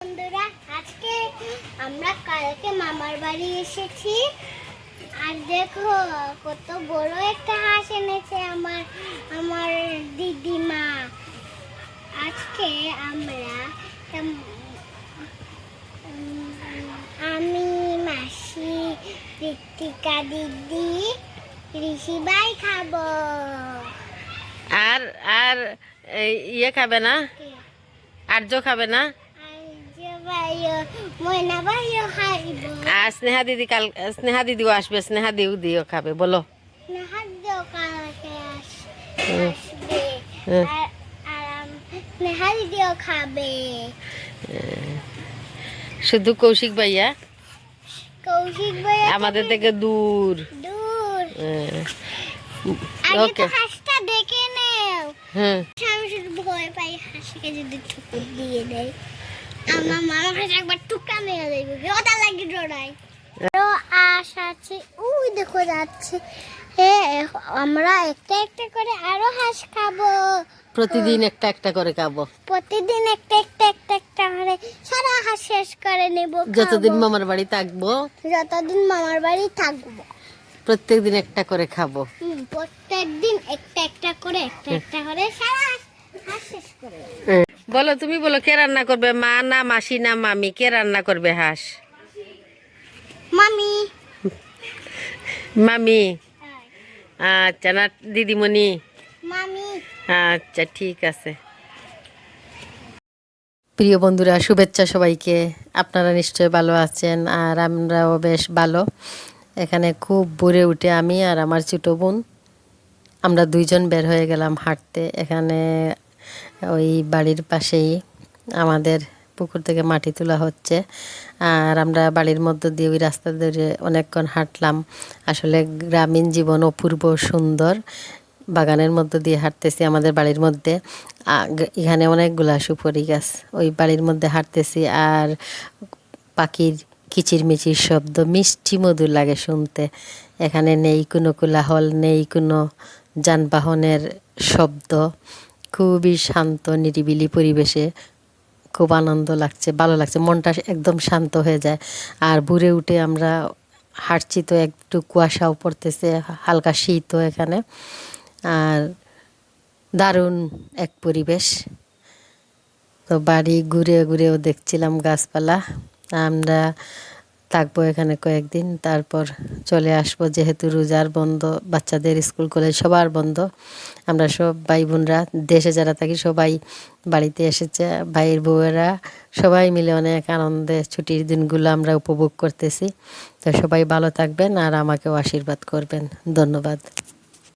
বন্ধুরা, আজকে আমরা কালকে মামার বাড়ি এসেছি। আর দেখো কত বড় একটা হাঁস এনেছে আমার আমার দিদিমা। আজকে আমরা আমি, মাসি, ঋত্বিকা দিদি, ঋষি ভাই খাবো। আর আর ইয়ে খাবে না? আর্য খাবে না? আর স্নেহা দিদিও আসবে, স্নেহা দিদিও খাবে। বলো শুধু কৌশিক ভাইয়া আমাদের থেকে দূর। ওকে, হাঁসটা দেখে নেও। আমি শুধু ভয় পাই হাঁসকে যদি ঠুকুর দিয়ে দেয়। আমার মামা কাছে একবার টুকরা মেরে দেবে, ওটা লাগে ডরাই। তো আশ আছে, ওই দেখো যাচ্ছে। আমরা একটা একটা করে আরো হাঁস খাবো। প্রতিদিন একটা একটা করে খাবো। প্রতিদিন একটা একটা একটা একটা করে সারা হাঁস শেষ করে নেব। যতদিন মামার বাড়ি থাকবো, যতদিন মামার বাড়ি থাকবো, প্রত্যেকদিন একটা করে খাবো। প্রত্যেকদিন একটা একটা করে সারা হাঁস শেষ করে। বলো, তুমি বলো, কে রান্না করবে? মা না মাসি না মামি? কে রান্না করবে হাঁস? মামি। মামি? আচ্ছা, না দিদিমণি? মামি। আচ্ছা, ঠিক আছে। প্রিয় বন্ধুরা, শুভেচ্ছা সবাইকে। আপনারা নিশ্চয়ই ভালো আছেন, আর আমরাও বেশ ভালো। এখানে খুব ভোরে উঠে আমি আর আমার ছোটো বোন, আমরা দুইজন বের হয়ে গেলাম হাঁটতে। এখানে ওই বাড়ির পাশেই আমাদের পুকুর থেকে মাটি তোলা হচ্ছে, আর আমরা বাড়ির মধ্য দিয়ে ওই রাস্তা ধরে অনেকক্ষণ হাঁটলাম। আসলে গ্রামীণ জীবন অপূর্ব সুন্দর। বাগানের মধ্য দিয়ে হাঁটতেছি আমাদের বাড়ির মধ্যে। এখানে অনেকগুলা সুপারি গাছ, ওই বাড়ির মধ্যে হাঁটতেছি। আর পাখির কিচিরমিচির শব্দ মিষ্টি মধুর লাগে শুনতে। এখানে নেই কোনো কোলাহল, নেই কোনো যানবাহনের শব্দ। খুবই শান্ত নিরিবিলি পরিবেশে খুব আনন্দ লাগছে, ভালো লাগছে, মনটা একদম শান্ত হয়ে যায়। আর ভোরে উঠে আমরা হাঁটছি তো একটু কুয়াশাও পড়তেছে, হালকা শীতও এখানে। আর দারুণ এক পরিবেশ। তো বাড়ি ঘুরে ঘুরেও দেখছিলাম গাছপালা। আমরা থাকবো এখানে কয়েকদিন, তারপর চলে আসবো, যেহেতু রোজার বন্ধ, বাচ্চাদের স্কুল কলেজ সবার বন্ধ। আমরা সব ভাই বোনরা, দেশে যারা থাকি সবাই বাড়িতে এসেছে, ভাইয়ের বউয়েরা সবাই মিলে অনেক আনন্দে ছুটির দিনগুলো আমরা উপভোগ করতেছি। তো সবাই ভালো থাকবেন আর আমাকেও আশীর্বাদ করবেন। ধন্যবাদ।